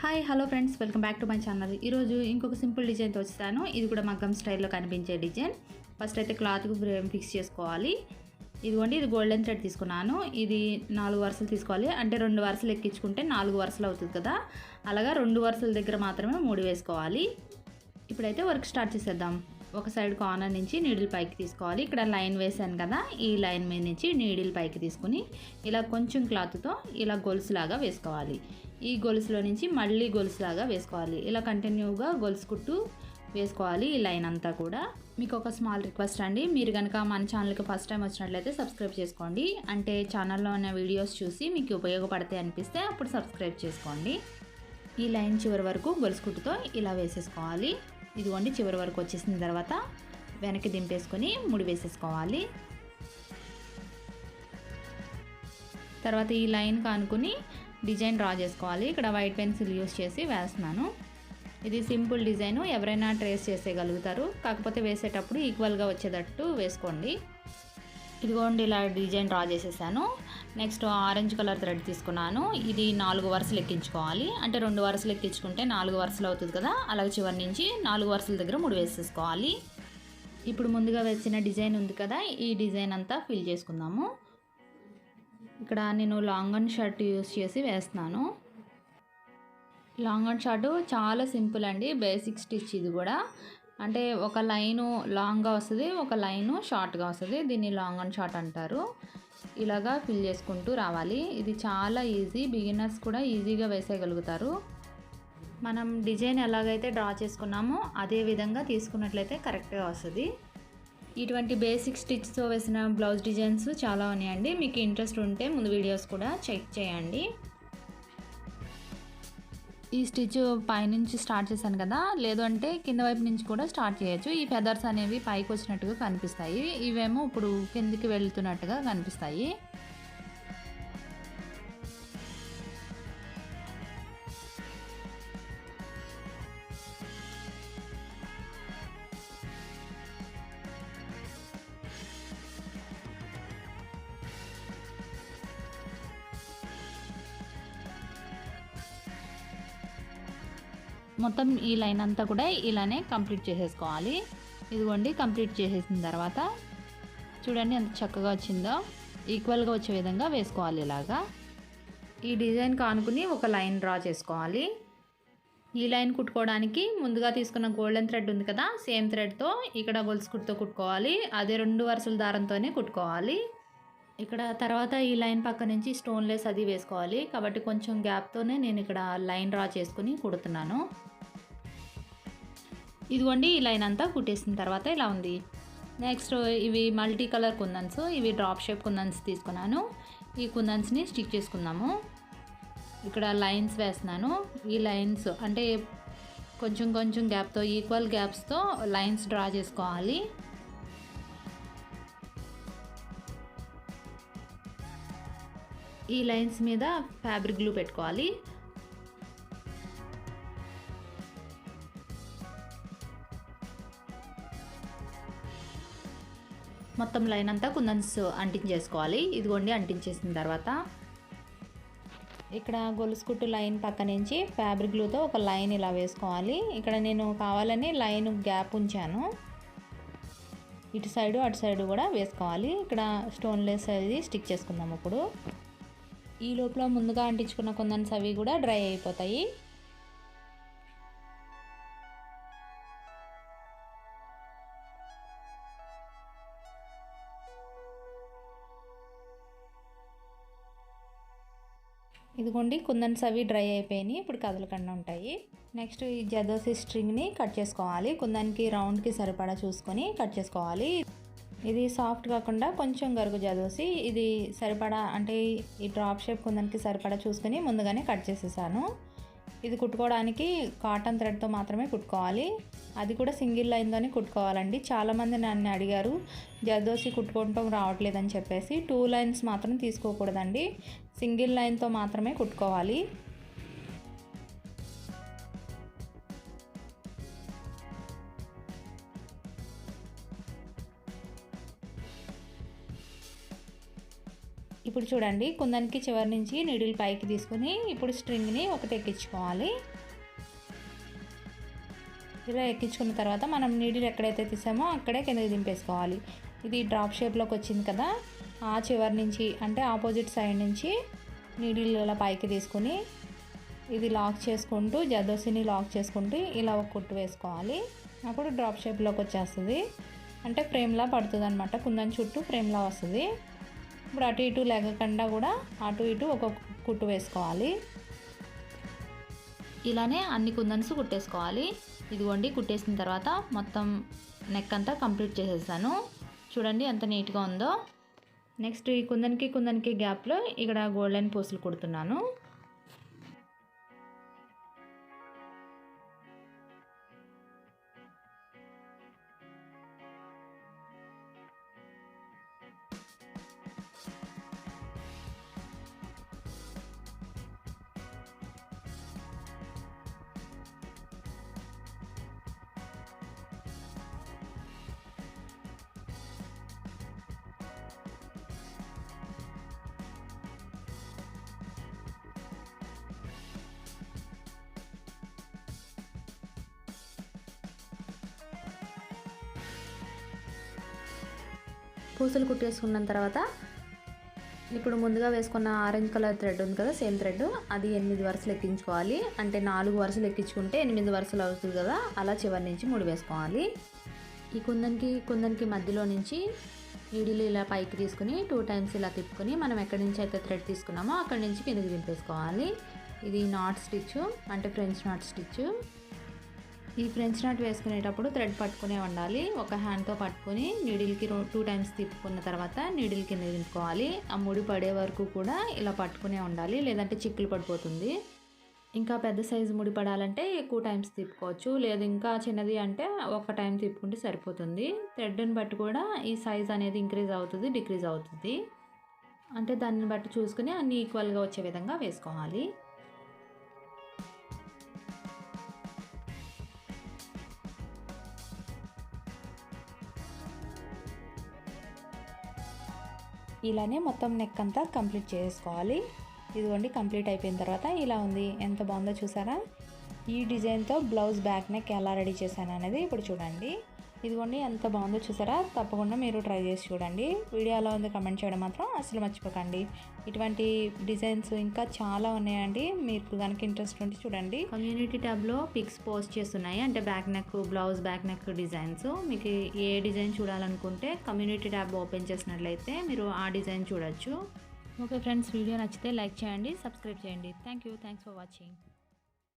Hi hello friends, welcome back to my channel. ఈరోజు ఇంకొక simple డిజైన్తో వచ్చాను. ఇది కూడా మగ్గం స్టైల్లో కనిపించే డిజైన్. ఫస్ట్ అయితే క్లాత్కు ఫ్రేమ్ ఫిక్స్ చేసుకోవాలి. ఇదిగోండి, ఇది గోల్డెన్ థ్రెడ్ తీసుకున్నాను. ఇది 4 వరుసలు తీసుకోవాలి. అంటే 2 వరుసలు ఎక్కించుకుంటే 4 వరుసలు అవుతుంది కదా, అలాగా 2 వరుసల దగ్గర మాత్రమే 3 వేసుకోవాలి. ఇప్పుడైతే వర్క్ స్టార్ట్ చేసేద్దాం. ఒక సైడ్ కార్నర్ నుంచి నీడిల్ పైకి తీసుకోవాలి. ఇక్కడ లైన్ వేసాను కదా, ఈ లైన్ మీద నుంచి నీడిల్ పైకి తీసుకుని ఇలా కొంచెం క్లాత్తో ఇలా గొలుసులాగా వేసుకోవాలి. ఈ గొలుసులో నుంచి మళ్ళీ గొలుసులాగా వేసుకోవాలి. ఇలా కంటిన్యూగా గొలుసు కుట్టు వేసుకోవాలి ఈ లైన్ అంతా కూడా. మీకు ఒక స్మాల్ రిక్వెస్ట్ అండి, మీరు కనుక మన ఛానల్కి ఫస్ట్ టైం వచ్చినట్లయితే సబ్స్క్రైబ్ చేసుకోండి. అంటే ఛానల్లో ఉన్న వీడియోస్ చూసి మీకు ఉపయోగపడతాయి అనిపిస్తే అప్పుడు సబ్స్క్రైబ్ చేసుకోండి. ఈ లైన్ చివరి వరకు గొలుసు కుట్టుతో ఇలా వేసేసుకోవాలి. ఇదిగోండి, చివరి వరకు వచ్చేసిన తర్వాత వెనక్కి దింపేసుకొని ముడి వేసేసుకోవాలి. తర్వాత ఈ లైన్ కానుకొని డిజైన్ డ్రా చేసుకోవాలి. ఇక్కడ వైట్ పెన్సిల్ యూస్ చేసి వేస్తున్నాను. ఇది సింపుల్ డిజైన్, ఎవరైనా ట్రేస్ చేసేయగలుగుతారు. కాకపోతే వేసేటప్పుడు ఈక్వల్గా వచ్చేటట్టు వేసుకోండి. ఇదిగోండి, ఇలా డిజైన్ డ్రా చేసేసాను. నెక్స్ట్ ఆరెంజ్ కలర్ థ్రెడ్ తీసుకున్నాను. ఇది 4 వరుసలు ఎక్కించుకోవాలి. అంటే 2 వరుసలు ఎక్కించుకుంటే 4 వరుసలు అవుతుంది కదా, అలాగే చివరి నుంచి 4 వరుసల దగ్గర 3 వేసేసుకోవాలి. ఇప్పుడు ముందుగా వేసిన డిజైన్ ఉంది కదా, ఈ డిజైన్ అంతా ఫిల్ చేసుకుందాము. ఇక్కడ నేను లాంగ్ అండ్ షర్ట్ యూస్ చేసి వేస్తున్నాను. లాంగ్ అండ్ షార్ట్ చాలా సింపుల్ అండి, బేసిక్ స్టిచ్ ఇది కూడా. అంటే ఒక లైను లాంగ్గా వస్తుంది, ఒక లైను షార్ట్గా వస్తుంది. దీన్ని లాంగ్ అండ్ షార్ట్ అంటారు. ఇలాగా ఫిల్ చేసుకుంటూ రావాలి. ఇది చాలా ఈజీ, బిగినర్స్ కూడా ఈజీగా వేసేయగలుగుతారు. మనం డిజైన్ ఎలాగైతే డ్రా చేసుకున్నామో అదే విధంగా తీసుకున్నట్లయితే కరెక్ట్గా వస్తుంది. ఇటువంటి బేసిక్ స్టిచ్తో వేసిన బ్లౌజ్ డిజైన్స్ చాలా ఉన్నాయండి. మీకు ఇంట్రెస్ట్ ఉంటే ముందు వీడియోస్ కూడా చెక్ చేయండి. ఈ స్టిచ్ పైనుంచి స్టార్ట్ చేశాను కదా, లేదు అంటే కింద వైపు నుంచి కూడా స్టార్ట్ చేయొచ్చు. ఈ ఫెదర్స్ అనేవి పైకి వచ్చినట్టుగా కనిపిస్తాయి, ఇవేమో ఇప్పుడు కిందికి వెళ్తున్నట్టుగా కనిపిస్తాయి. మొత్తం ఈ లైన్ అంతా కూడా ఇలానే కంప్లీట్ చేసేసుకోవాలి. ఇదిగోండి, కంప్లీట్ చేసేసిన తర్వాత చూడండి ఎంత చక్కగా వచ్చిందో. ఈక్వల్గా వచ్చే విధంగా వేసుకోవాలి. ఇలాగా ఈ డిజైన్ కానుకుని ఒక లైన్ డ్రా చేసుకోవాలి. ఈ లైన్ కుట్టుకోవడానికి ముందుగా తీసుకున్న గోల్డెన్ థ్రెడ్ ఉంది కదా, సేమ్ థ్రెడ్తో ఇక్కడ గొలుసు కుట్టుతో కుట్టుకోవాలి. అదే 2 వరుసల దారంతోనే కుట్టుకోవాలి. ఇక్కడ తర్వాత ఈ లైన్ పక్క నుంచి స్టోన్ లేస్ అది వేసుకోవాలి. కాబట్టి కొంచెం గ్యాప్తోనే నేను ఇక్కడ లైన్ డ్రా చేసుకుని కుడుతున్నాను. ఇదిగోండి, ఈ లైన్ అంతా కుట్టేసిన తర్వాత ఇలా ఉంది. నెక్స్ట్ ఇవి మల్టీ కలర్ కుందన్స్, ఇవి డ్రాప్ షేప్ కుందన్స్ తీసుకున్నాను. ఈ కుందన్స్ని స్టిక్ చేసుకుందాము. ఇక్కడ లైన్స్ వేస్తున్నాను. ఈ లైన్స్ అంటే కొంచెం కొంచెం గ్యాప్తో, ఈక్వల్ గ్యాప్స్తో లైన్స్ డ్రా చేసుకోవాలి. ఈ లైన్స్ మీద ఫ్యాబ్రిక్ గ్లూ పెట్టుకోవాలి. మొత్తం లైన్ అంతా కుందన్స్ అంటించేసుకోవాలి. ఇదిగోండి, అంటించేసిన తర్వాత ఇక్కడ గొలుసు కుట్టు లైన్ పక్క నుంచి ఫ్యాబ్రిక్ గ్లూతో ఒక లైన్ ఇలా వేసుకోవాలి. ఇక్కడ నేను కావాలని లైన్ గ్యాప్ ఉంచాను. ఇటు సైడు అటు సైడు కూడా వేసుకోవాలి. ఇక్కడ స్టోన్ లేస్ అది స్టిక్ చేసుకుందాం. ఇప్పుడు ఈ లోపల ముందుగా అంటించుకున్న కుందన్స్ అవి కూడా డ్రై అయిపోతాయి. ఇదిగోండి, కుందన్స్ అవి డ్రై అయిపోయినాయి. ఇప్పుడు కదలకుండా ఉంటాయి. నెక్స్ట్ ఈ జదోసి స్ట్రింగ్ని కట్ చేసుకోవాలి. కుందానికి రౌండ్కి సరిపడా చూసుకొని కట్ చేసుకోవాలి. ఇది సాఫ్ట్ కాకుండా కొంచెం గరుగు జదోసి, ఇది సరిపడా అంటే ఈ డ్రాప్ షేప్ కుందానికి సరిపడా చూసుకొని ముందుగానే కట్ చేసేసాను. ఇది కుట్టుకోవడానికి కాటన్ థ్రెడ్తో మాత్రమే కుట్టుకోవాలి. అది కూడా సింగిల్ లైన్తోనే కుట్టుకోవాలండి. చాలామంది నన్ను అడిగారు జర్దోసి కుట్టుకోవటం రావట్లేదని చెప్పేసి. 2 లైన్స్ మాత్రం తీసుకోకూడదండి, సింగిల్ లైన్తో మాత్రమే కుట్టుకోవాలి. ఇప్పుడు చూడండి కుందన్కి చివరి నుంచి నీడిల్ పైకి తీసుకొని ఇప్పుడు స్ట్రింగ్ని ఒకటి ఎక్కించుకోవాలి. ఇలా ఎక్కించుకున్న తర్వాత మనం నీడిల్ ఎక్కడైతే తీసామో అక్కడే కిందకి దింపేసుకోవాలి. ఇది డ్రాప్ షేప్లోకి వచ్చింది కదా, ఆ చివరి నుంచి అంటే ఆపోజిట్ సైడ్ నుంచి నీడిల్ ఇలా పైకి తీసుకొని ఇది లాక్ చేసుకుంటూ జర్దోసిని లాక్ చేసుకుంటూ ఇలా ఒక కుట్టు వేసుకోవాలి. అప్పుడు డ్రాప్ షేప్లోకి వచ్చేస్తుంది, అంటే ఫ్రేమ్లా పడుతుంది అనమాట. కుందన్ చుట్టూ ఫ్రేమ్లా వస్తుంది. ఇప్పుడు అటు ఇటు లేకుండా కూడా అటు ఇటు ఒక్కొక్క కుట్టు వేసుకోవాలి. ఇలానే అన్ని కుందన్స్ కుట్టేసుకోవాలి. ఇదిగోండి కుట్టేసిన తర్వాత మొత్తం నెక్ అంతా కంప్లీట్ చేసేసాను. చూడండి ఎంత నీట్గా ఉందో. నెక్స్ట్ ఈ కుందన్కి గ్యాప్లో ఇక్కడ గోల్డెన్ పూసలు కుడుతున్నాను. పూసలు కుట్టేసుకున్న తర్వాత ఇప్పుడు ముందుగా వేసుకున్న ఆరెంజ్ కలర్ థ్రెడ్ ఉంది కదా, సేమ్ థ్రెడ్, అది 8 వరుసలు ఎక్కించుకోవాలి. అంటే 4 వరుసలు ఎక్కించుకుంటే 8 వరుసలు అవుతుంది కదా, అలా చివరి నుంచి 3 వేసుకోవాలి. ఈ కుందన్కి మధ్యలో నుంచి నీడిల్ ఇలా పైకి తీసుకుని 2 టైమ్స్ ఇలా తిప్పుకొని మనం ఎక్కడి నుంచి అయితే థ్రెడ్ తీసుకున్నామో అక్కడి నుంచి కిందకి దింపేసుకోవాలి. ఇది నాట్ స్టిచ్, అంటే ఫ్రెంచ్ నాట్ స్టిచ్. ఈ ఫ్రెంచ్ నాట్ వేసుకునేటప్పుడు థ్రెడ్ పట్టుకునే ఉండాలి. ఒక హ్యాండ్తో పట్టుకొని నీడిల్కి 2 టైమ్స్ తిప్పుకున్న తర్వాత నీడిల్ కింద దింపుకోవాలి. ఆ ముడి పడే వరకు కూడా ఇలా పట్టుకునే ఉండాలి, లేదంటే చిక్కులు పడిపోతుంది. ఇంకా పెద్ద సైజు ముడి పడాలంటే ఎక్కువ టైమ్స్ తిప్పుకోవచ్చు, లేదు ఇంకా చిన్నది అంటే ఒక టైం తిప్పుకుంటే సరిపోతుంది. థ్రెడ్ని బట్టి కూడా ఈ సైజ్ అనేది ఇంక్రీజ్ అవుతుంది, డిక్రీజ్ అవుతుంది. అంటే దాన్ని బట్టి చూసుకుని అన్ని ఈక్వల్గా వచ్చే విధంగా వేసుకోవాలి. ఇలానే మొత్తం నెక్ అంతా కంప్లీట్ చేసుకోవాలి. ఇదిగోండి కంప్లీట్ అయిపోయిన తర్వాత ఇలా ఉంది. ఎంత బాగుందో చూసారా. ఈ డిజైన్తో బ్లౌజ్ బ్యాక్ నెక్ ఎలా రెడీ చేశాను అనేది ఇప్పుడు చూడండి. ఇదిగోండి ఎంత బాగుందో చూసారా. తప్పకుండా మీరు ట్రై చేసి చూడండి. వీడియో ఎలా ఉందో కమెంట్ చేయడం మాత్రం అసలు మర్చిపోకండి. ఇటువంటి డిజైన్స్ ఇంకా చాలా ఉన్నాయండి, మీకు కనుక ఇంట్రెస్ట్ ఉంటే చూడండి. కమ్యూనిటీ ట్యాబ్లో పిక్స్ పోస్ట్ చేస్తున్నాయి, అంటే back neck, blouse back neck designs. మీకు ఏ డిజైన్ చూడాలనుకుంటే కమ్యూనిటీ ట్యాబ్ ఓపెన్ చేసినట్లయితే మీరు ఆ డిజైన్ చూడొచ్చు. ఓకే ఫ్రెండ్స్, వీడియో నచ్చితే లైక్ చేయండి, సబ్స్క్రైబ్ చేయండి. Thanks for watching.